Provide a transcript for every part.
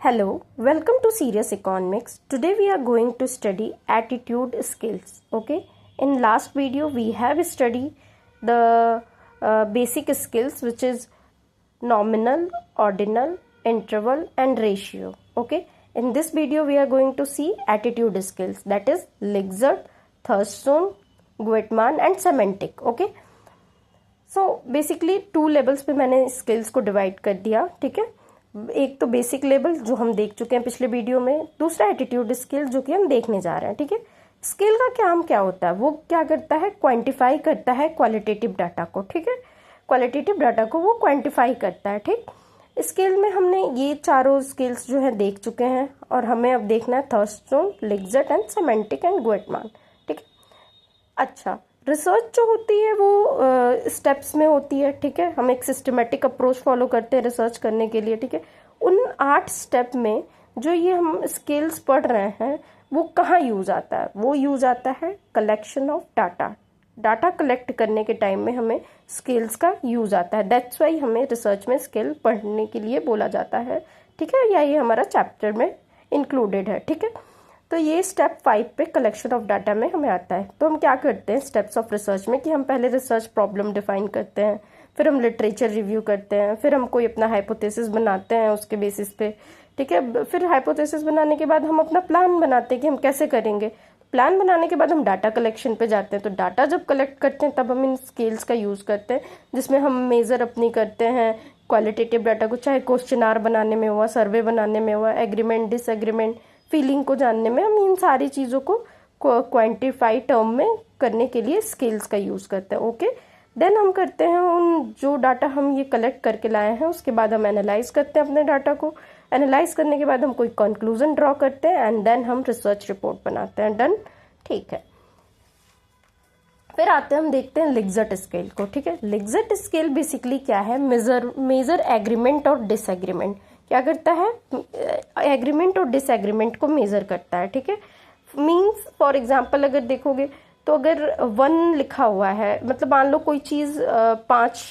Hello, welcome to Serious Economics. Today we are going to study attitude skills. Okay, in last video we have studied the basic skills which is nominal, ordinal, interval and ratio. Okay, in this video we are going to see attitude skills, that is Likert, Thurston, Guettmann and semantic. Okay, so basically 2 levels पे मैंने skills को divide कर दिया. ठीक है, एक तो basic level जो हम देख चुके हैं पिछले वीडियो में, दूसरा एटीट्यूड स्किल जो कि हम देखने जा रहे हैं. ठीक है, स्किल का काम क्या होता है, वो क्या करता है, क्वांटिफाई करता है क्वालिटेटिव डाटा को. ठीक है, क्वालिटेटिव डाटा को वो क्वांटिफाई करता है. ठीक, स्किल में हमने ये चारों स्किल्स जो है देख चुके हैं और हमें अब देखना है Thurstone, Likert and semantic and Guttman. ठीक है, अच्छा, रिसर्च जो होती है वो स्टेप्स में होती है. ठीक है, हम एक सिस्टमेटिक अप्रोच फॉलो करते हैं रिसर्च करने के लिए. ठीक है, उन 8 स्टेप में जो ये हम स्किल्स पढ़ रहे हैं वो कहाँ यूज आता है, वो यूज आता है collection of data. Data collect करने के टाइम में हमें स्किल्स का यूज आता है. दैट्स वाई हमें रिसर्च में स्किल पढ़ने के लिए बोला जाता है. ठीक है, या ये हमारा चैप्टर में इंक्लूडेड है. ठीक है, तो ये स्टेप 5 पे कलेक्शन ऑफ डाटा में हमें आता है. तो हम क्या करते हैं स्टेप्स ऑफ रिसर्च में कि हम पहले रिसर्च प्रॉब्लम डिफाइन करते हैं, फिर हम लिटरेचर रिव्यू करते हैं, फिर हम कोई अपना हाइपोथेसिस बनाते हैं उसके बेसिस पे. ठीक है, फिर हाइपोथेसिस बनाने के बाद हम अपना प्लान बनाते हैं कि हम कैसे करेंगे. प्लान बनाने के बाद हम डाटा कलेक्शन पे जाते हैं. तो डाटा जब कलेक्ट करते हैं तब हम इन स्केल्स का यूज़ करते हैं जिसमें हम मेज़र अपनी करते हैं क्वालिटेटिव डाटा को, चाहे क्वेश्चनार बनाने में हुआ, सर्वे बनाने में हुआ, एग्रीमेंट, डिसएग्रीमेंट, फीलिंग को जानने में. हम इन सारी चीज़ों को क्वांटिफाई टर्म में करने के लिए स्किल्स का यूज़ करते हैं. ओके, देन हम करते हैं उन जो डाटा हम ये कलेक्ट करके लाए हैं उसके बाद हम एनालाइज करते हैं अपने डाटा को. एनालाइज करने के बाद हम कोई कंक्लूजन ड्रॉ करते हैं एंड देन हम रिसर्च रिपोर्ट बनाते हैं. डन, ठीक है. फिर आते हैं हम देखते हैं लिकर्ट स्केल को. ठीक है, लिकर्ट स्केल बेसिकली क्या है, मेजर एग्रीमेंट और डिसएग्रीमेंट. क्या करता है, एग्रीमेंट और डिसएग्रीमेंट को मेजर करता है. ठीक है, मींस फॉर एग्जांपल अगर देखोगे तो अगर 1 लिखा हुआ है, मतलब मान लो कोई चीज़ 5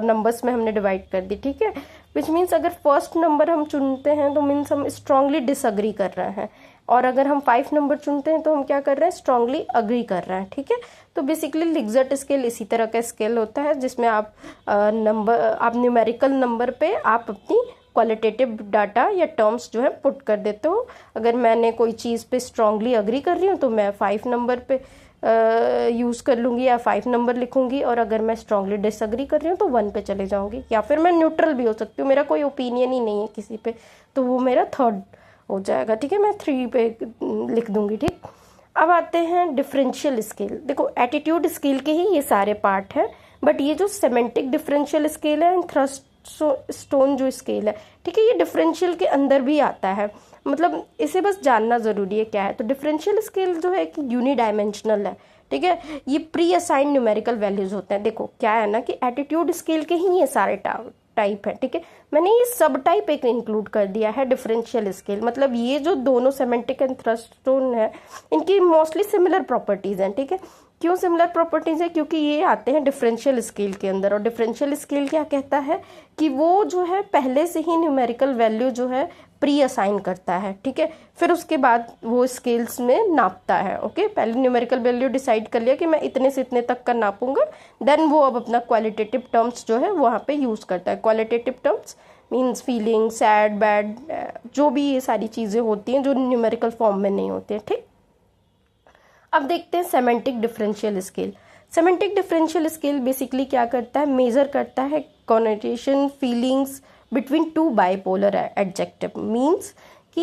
नंबर्स में हमने डिवाइड कर दी. ठीक है, विच मीन्स अगर फर्स्ट नंबर हम चुनते हैं तो मीन्स हम स्ट्रांगली डिसअग्री कर रहे हैं, और अगर हम 5 नंबर चुनते हैं तो हम क्या कर रहे हैं, स्ट्रांगली अग्री कर रहे हैं. ठीक है, तो बेसिकली लिकर्ट स्केल इसी तरह का स्केल होता है जिसमें आप न्यूमेरिकल नंबर पे आप अपनी क्वालिटेटिव डाटा या टर्म्स जो है पुट कर देते हो. अगर मैंने कोई चीज़ पे स्ट्रांगली अग्री कर रही हूँ तो मैं 5 नंबर पे यूज़ कर लूँगी या 5 नंबर लिखूँगी, और अगर मैं स्ट्रांगली डिसअग्री कर रही हूँ तो 1 पे चले जाऊँगी, या फिर मैं न्यूट्रल भी हो सकती हूँ, मेरा कोई ओपिनियन ही नहीं है किसी पे, तो वो मेरा 3rd हो जाएगा. ठीक है, मैं 3 पे लिख दूँगी. ठीक, अब आते हैं डिफरेंशियल स्केल. देखो, एटीट्यूड स्केल के ही ये सारे पार्ट हैं, बट ये जो सेमेंटिक डिफरेंशियल स्केल है एंड थर्स्टन जो स्केल है, ठीक है, ये डिफरेंशियल के अंदर भी आता है. मतलब इसे बस जानना ज़रूरी है क्या है. तो डिफरेंशियल स्केल जो है कि यूनिडायमेंशनल है. ठीक है, ये प्री असाइंड न्यूमेरिकल वैल्यूज होते हैं. देखो क्या है ना कि एटीट्यूड स्केल के ही ये सारे टाइप है. ठीक है, मैंने ये सब टाइप एक इंक्लूड कर दिया है डिफरेंशियल स्केल. मतलब ये जो दोनों सेमेंटिक एंड थर्स्टन है इनकी मोस्टली सिमिलर प्रॉपर्टीज हैं. ठीक है, क्यों सिमिलर प्रॉपर्टीज है, क्योंकि ये आते हैं डिफरेंशियल स्केल के अंदर. और डिफरेंशियल स्केल क्या कहता है कि वो जो है पहले से ही न्यूमेरिकल वैल्यू जो है प्री असाइन करता है. ठीक है, फिर उसके बाद वो स्केल्स में नापता है. ओके, पहले न्यूमेरिकल वैल्यू डिसाइड कर लिया कि मैं इतने से इतने तक का नापूंगा, देन वो अब अपना क्वालिटेटिव टर्म्स जो है वहाँ पे यूज़ करता है. Qualitative terms means feeling, sad, bad, जो भी ये सारी चीज़ें होती हैं जो न्यूमेरिकल फॉर्म में नहीं होती हैं. ठीक, अब देखते हैं semantic differential scale. Semantic differential scale basically क्या करता है, मेजर करता है connotation, feelings between 2 bipolar adjective. Means कि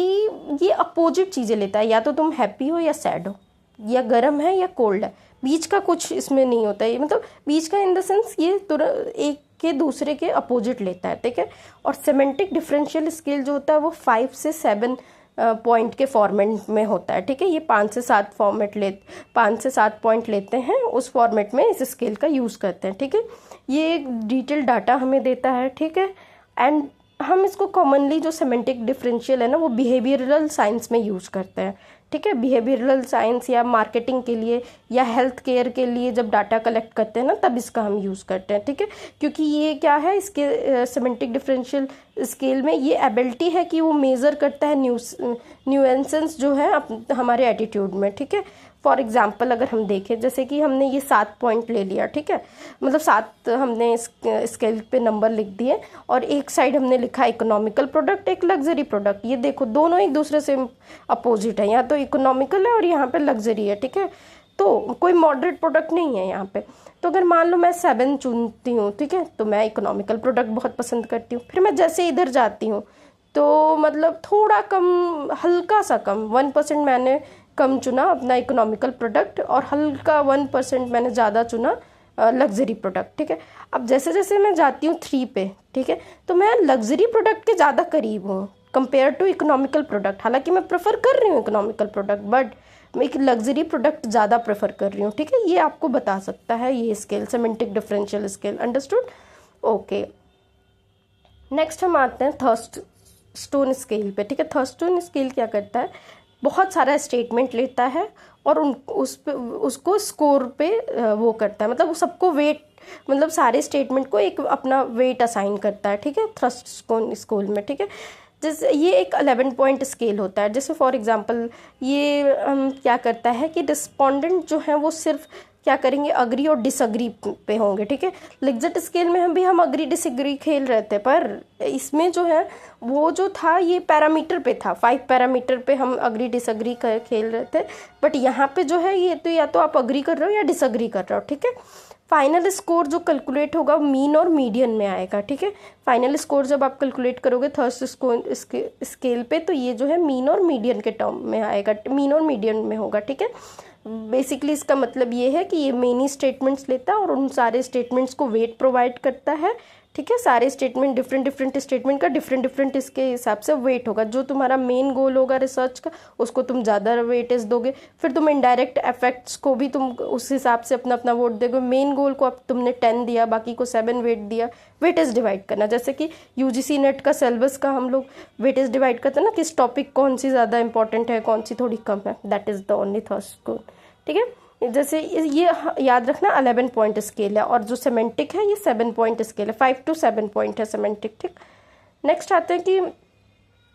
ये अपोजिट चीज़ें लेता है, या तो तुम हैप्पी हो या सैड हो, या गर्म है या कोल्ड है, बीच का कुछ इसमें नहीं होता है. मतलब बीच का इन द सेंस ये एक के दूसरे के अपोजिट लेता है. ठीक है, और सेमेंटिक डिफरेंशियल स्केल जो होता है वो 5 से 7 पॉइंट के फॉर्मेट में होता है. ठीक है, ये 5 से 7 पॉइंट लेते हैं, उस फॉर्मेट में इस स्केल का यूज़ करते हैं. ठीक है, ये एक डिटेल डाटा हमें देता है. ठीक है, एंड हम इसको कॉमनली जो सेमेंटिक डिफरेंशियल है ना वो बिहेवियरल साइंस में यूज करते हैं, ठीक है। बिहेवियरल साइंस या मार्केटिंग के लिए या हेल्थ केयर के लिए जब डाटा कलेक्ट करते हैं ना तब इसका हम यूज़ करते हैं, ठीक है। क्योंकि ये क्या है, इसके सेमेंटिक डिफरेंशियल स्केल में ये एबिलिटी है कि वो मेज़र करता है न्यूएंसेस जो है हमारे एटीट्यूड में, ठीक है। फॉर एग्जाम्पल अगर हम देखें, जैसे कि हमने ये 7 पॉइंट ले लिया, ठीक है, मतलब 7 हमने इस स्केल पे नंबर लिख दिए और एक साइड हमने लिखा इकोनॉमिकल प्रोडक्ट, एक लग्जरी प्रोडक्ट। ये देखो दोनों एक दूसरे से अपोजिट है, यहाँ तो इकोनॉमिकल है और यहाँ पे लग्जरी है, ठीक है। तो कोई मॉडरेट प्रोडक्ट नहीं है यहाँ पे। तो अगर मान लो मैं 7 चुनती हूँ, ठीक है, तो मैं इकोनॉमिकल प्रोडक्ट बहुत पसंद करती हूँ। फिर मैं जैसे इधर जाती हूँ तो मतलब थोड़ा कम, हल्का सा कम 1% मैंने कम चुना अपना इकोनॉमिकल प्रोडक्ट और हल्का 1% मैंने ज़्यादा चुना लग्जरी प्रोडक्ट, ठीक है। अब जैसे जैसे मैं जाती हूँ 3 पे, ठीक है, तो मैं लग्जरी प्रोडक्ट के ज़्यादा करीब हूँ कंपेयर टू इकोनॉमिकल प्रोडक्ट। हालांकि मैं प्रेफर कर रही हूँ इकोनॉमिकल प्रोडक्ट, बट मैं एक लग्जरी प्रोडक्ट ज़्यादा प्रेफर कर रही हूँ, ठीक है। ये आपको बता सकता है ये scale, semantic differential scale. Understood? Okay, next हम आते हैं थर्स्टस्टोन स्केल पे, ठीक है। थर्स्टस्टोन स्केल क्या करता है, बहुत सारा स्टेटमेंट लेता है और उसको स्कोर पे वो करता है, मतलब वो सबको वेट, मतलब सारे स्टेटमेंट को एक अपना वेट असाइन करता है, ठीक है, थर्स्टस्टोन स्केल में, ठीक है। जैसे ये एक 11 पॉइंट स्केल होता है। जैसे फॉर एग्जांपल ये क्या करता है कि रिस्पोंडेंट जो है वो सिर्फ क्या करेंगे, अग्री और डिसअग्री पे होंगे, ठीक है। लिग्जट स्केल में हम अग्री डिसअग्री खेल रहे थे, पर इसमें जो है वो जो था ये पैरामीटर पे था, 5 पैरामीटर पे हम अग्री डिसअग्री खेल रहे थे। बट यहाँ पे जो है ये तो या तो आप अग्री कर रहे हो या डिसअग्री कर रहे हो, ठीक है। फाइनल स्कोर जो कैलकुलेट होगा मीन और मीडियन में आएगा, ठीक है। फाइनल स्कोर जब आप कैलकुलेट करोगे थर्स्टस्टोन स्केल पे तो ये जो है मीन और मीडियन के टर्म में आएगा, मीन और मीडियन में होगा, ठीक है। बेसिकली इसका मतलब ये है कि ये मेनी स्टेटमेंट्स लेता है और उन सारे स्टेटमेंट्स को वेट प्रोवाइड करता है, ठीक है। सारे स्टेटमेंट डिफरेंट स्टेटमेंट का डिफरेंट इसके हिसाब से वेट होगा। जो तुम्हारा मेन गोल होगा रिसर्च का उसको तुम ज़्यादा वेटेज दोगे, फिर तुम इनडायरेक्ट इफेक्ट्स को भी तुम उस हिसाब से अपना अपना वोट दोगे। मेन गोल को अब तुमने 10 दिया, बाकी को 7 वेट दिया, वेटेज डिवाइड करना। जैसे कि यूजीसी नेट का सिलेबस का हम लोग वेटेज डिवाइड करते हैं ना, किस टॉपिक कौन सी ज़्यादा इंपॉर्टेंट है, कौन सी थोड़ी कम है, दैट इज़ द ओनली थर्स्टस्टोन, ठीक है। जैसे ये याद रखना 11 पॉइंट स्केल है और जो सेमेंटिक है ये 7 पॉइंट स्केल है, 5 to 7 पॉइंट है सेमेंटिक, ठीक। नेक्स्ट आते हैं कि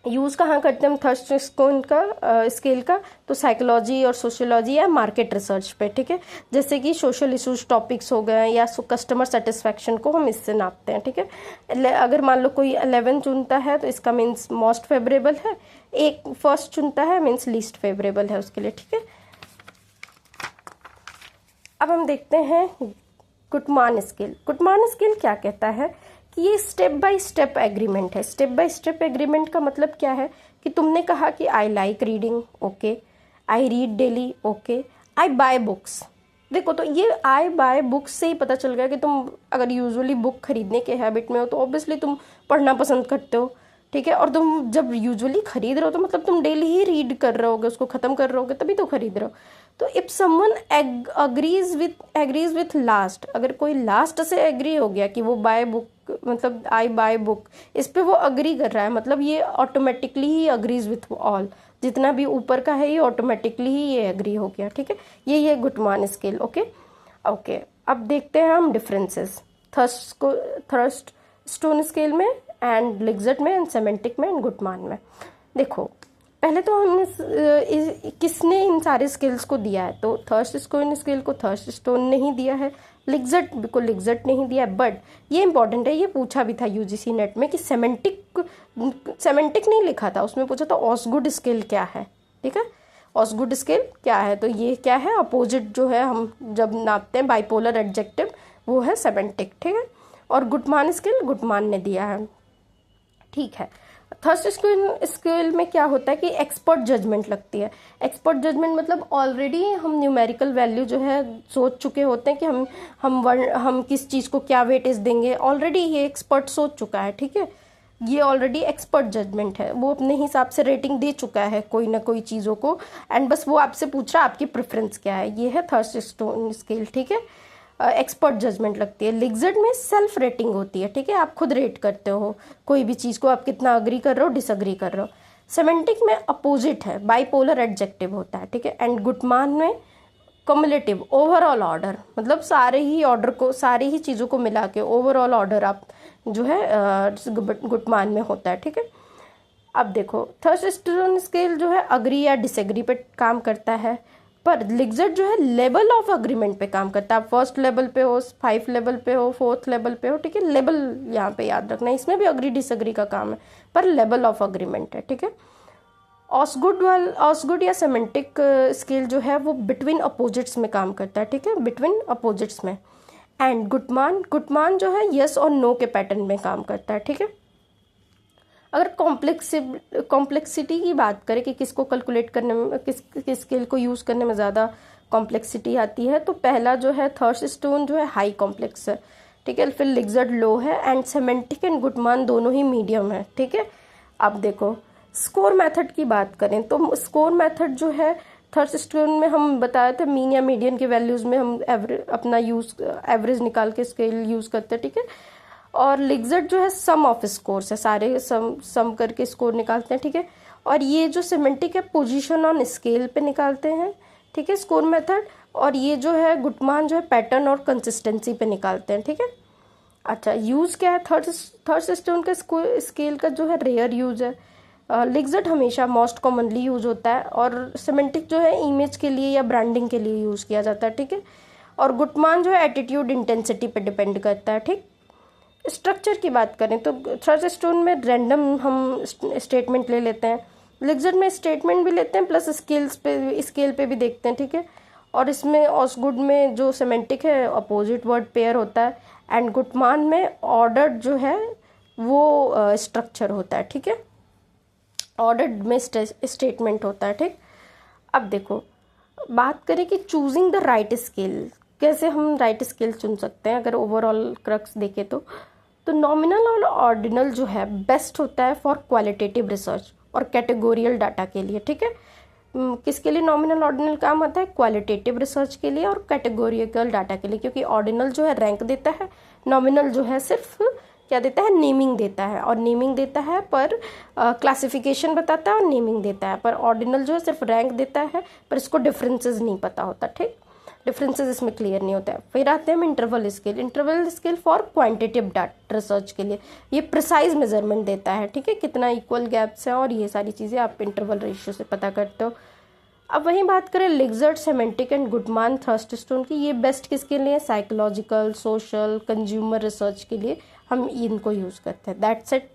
यूज़ कहाँ करते हैं हम थर्स्टस्टोन का स्केल का, तो साइकोलॉजी और सोशियोलॉजी या मार्केट रिसर्च पे, ठीक है। जैसे कि सोशल इशूज टॉपिक्स हो गए या कस्टमर सेटिस्फैक्शन को हम इससे नापते हैं, ठीक है। अगर मान लो कोई 11 चुनता है तो इसका मीन्स मोस्ट फेवरेबल है, एक फर्स्ट चुनता है मीन्स लीस्ट फेवरेबल है उसके लिए, ठीक है। अब हम देखते हैं गुटमान स्केल। गुटमान स्केल क्या कहता है कि ये स्टेप बाय स्टेप एग्रीमेंट है। स्टेप बाय स्टेप एग्रीमेंट का मतलब क्या है कि तुमने कहा कि I like reading, okay, I read daily, okay, I buy books. देखो तो ये आई बाय बुक्स से ही पता चल गया कि तुम अगर यूजुअली बुक खरीदने के हैबिट में हो तो ऑब्वियसली तुम पढ़ना पसंद करते हो, ठीक है। और तुम जब यूजुअली खरीद रहे हो तो मतलब तुम डेली ही रीड कर रहे होगे, उसको ख़त्म कर रहे होगे तभी तो खरीद रहे हो। तो if someone agrees with last, अगर कोई लास्ट से एग्री हो गया कि वो बाय बुक मतलब आई बाय बुक, इस पे वो अग्री कर रहा है, मतलब ये automatically he agrees with all, जितना भी ऊपर का है ये ऑटोमेटिकली ही ये एग्री हो गया, ठीक है। ये गुटमान स्केल, ओके। अब देखते हैं हम डिफरेंसेस थर्स्टस्टोन स्केल में एंड लिग्जट में एंड सेमेंटिक में एंड गुटमान में। देखो पहले तो हमने किसने इन सारे स्केल्स को दिया है, तो थर्स्टस्टोन स्केल को थर्स्टस्टोन नहीं दिया है, लिग्जट को लिग्जट नहीं दिया है। बट ये इंपॉर्टेंट है, ये पूछा भी था यूजीसी नेट में कि सेमेंटिक नहीं लिखा था, उसमें पूछा था ऑसगुड स्केल क्या है, ठीक है। ऑसगुड स्केल क्या है, तो ये क्या है, अपोजिट जो है हम जब नापते हैं बाइपोलर एडजेक्टिव वो है सेमेंटिक, ठीक है। और गुटमान स्केल गुटमान ने दिया है, ठीक है। थर्स्टस्टोन स्केल में क्या होता है कि एक्सपर्ट जजमेंट लगती है। एक्सपर्ट जजमेंट मतलब ऑलरेडी हम न्यूमेरिकल वैल्यू जो है सोच चुके होते हैं कि हम किस चीज़ को क्या वेटेज देंगे, ऑलरेडी ये एक्सपर्ट सोच चुका है, ठीक है। ये ऑलरेडी एक्सपर्ट जजमेंट है, वो अपने हिसाब से रेटिंग दे चुका है कोई ना कोई चीज़ों को, एंड बस वो आपसे पूछ रहा है आपकी प्रेफरेंस क्या है। ये है थर्स्टस्टोन स्केल, ठीक है। एक्सपर्ट जजमेंट लगती है। लिग्जर्ड में सेल्फ रेटिंग होती है, ठीक है, आप खुद रेट करते हो कोई भी चीज़ को, आप कितना अग्री कर रहे हो, डिसअग्री कर रहे हो। सेमेंटिक में अपोजिट है, बाइपोलर एडजेक्टिव होता है, ठीक है। एंड गुटमान में कम्युलेटिव, ओवरऑल ऑर्डर, मतलब सारे ही ऑर्डर को, सारी ही चीज़ों को मिला के ओवरऑल ऑर्डर आप जो है गुटमान में होता है, ठीक है। अब देखो थर्स्टन स्केल जो है अग्री या डिसएग्री पे काम करता है, पर लिग्जर्ड जो है लेवल ऑफ अग्रीमेंट पे काम करता है। आप फर्स्ट लेवल पे हो, 5 लेवल पे हो, 4th लेवल पे हो, ठीक है, लेवल यहाँ पे याद रखना है, इसमें भी अग्री डिसएग्री का काम है, पर लेवल ऑफ अग्रीमेंट है, ठीक है। ऑसगुड या सेमेंटिक स्केल जो है वो बिटवीन अपोजिट्स में काम करता है, ठीक है, बिटवीन अपोजिट्स में। एंड गुटमान जो है यस और नो के पैटर्न में काम करता है, ठीक है। अगर कॉम्प्लेक्सिटी की बात करें कि किसको कैलकुलेट करने में, किस स्केल को यूज़ करने में ज़्यादा कॉम्प्लेक्सिटी आती है, तो पहला जो है थर्स्टन जो है हाई कॉम्प्लेक्स है, ठीक है, फिर लिग्जर्ड लो है, एंड सेमेंटिक एंड गुटमान दोनों ही मीडियम है, ठीक है। अब देखो स्कोर मेथड की बात करें तो स्कोर मेथड जो है थर्स्टन में हम बताए थे मीन या मीडियन के वैल्यूज़ में हम अपना एवरेज निकाल के स्केल यूज़ करते हैं, ठीक है। और लिग्जर्ड जो है सम ऑफ स्कोर्स है, सारे सम करके स्कोर निकालते हैं, ठीक है। और ये जो सेमेंटिक है पोजीशन ऑन स्केल पे निकालते हैं, ठीक है, स्कोर मेथड। और ये जो है गुटमान जो है पैटर्न और कंसिस्टेंसी पे निकालते हैं, ठीक है। अच्छा यूज़ क्या है थर्स्टन का स्केल का जो है रेयर यूज़ है। लिग्जर्ड हमेशा मोस्ट कॉमनली यूज होता है, और सेमेंटिक जो है इमेज के लिए या ब्रांडिंग के लिए यूज़ किया जाता है, ठीक है। और गुटमान जो है एटीट्यूड इंटेंसिटी पे डिपेंड करता है, ठीक। स्ट्रक्चर की बात करें तो थर्स्टन में रैंडम हम स्टेटमेंट ले लेते हैं, लिग्जर्ड में स्टेटमेंट भी लेते हैं प्लस स्केल पे भी देखते हैं, ठीक है। और इसमें ऑसगुड में जो सेमेंटिक है अपोजिट वर्ड पेयर होता है, एंड गुटमान में ऑर्डर जो है वो स्ट्रक्चर होता है, ठीक है, ऑर्डर्ड में स्टेटमेंट होता है, ठीक। अब देखो बात करें कि चूजिंग द राइट स्केल, कैसे हम राइट स्केल चुन सकते हैं अगर ओवरऑल क्रक्स देखें तो नॉमिनल और ऑर्डिनल जो है बेस्ट होता है फॉर क्वालिटेटिव रिसर्च और कैटेगोरियल डाटा के लिए, ठीक है। किसके लिए नॉमिनल ऑर्डिनल काम आता है? क्वालिटेटिव रिसर्च के लिए और कैटेगोरियल डाटा के लिए, क्योंकि ऑर्डिनल जो है रैंक देता है, नॉमिनल जो है सिर्फ क्या देता है, नेमिंग देता है, और नेमिंग देता है पर क्लासिफिकेशन बताता है और नेमिंग देता है, पर ऑर्डिनल जो है सिर्फ रैंक देता है पर इसको डिफरेंसेस नहीं पता होता, ठीक, डिफरेंसेस इसमें क्लियर नहीं होता है। फिर आते हैं हम interval scale for quantitative data research के लिए, ये प्रिसाइज मेजरमेंट देता है, ठीक है, कितना इक्वल गैप्स हैं और ये सारी चीज़ें आप इंटरवल रेशियो से पता करते हो। अब वहीं बात करें लिग्जर्ड, सेमेंटिक एंड गुटमान थर्स्टन की, ये बेस्ट किसके लिए? साइकोलॉजिकल, सोशल, कंज्यूमर रिसर्च के लिए हम इनको यूज़ करते हैं। That's it.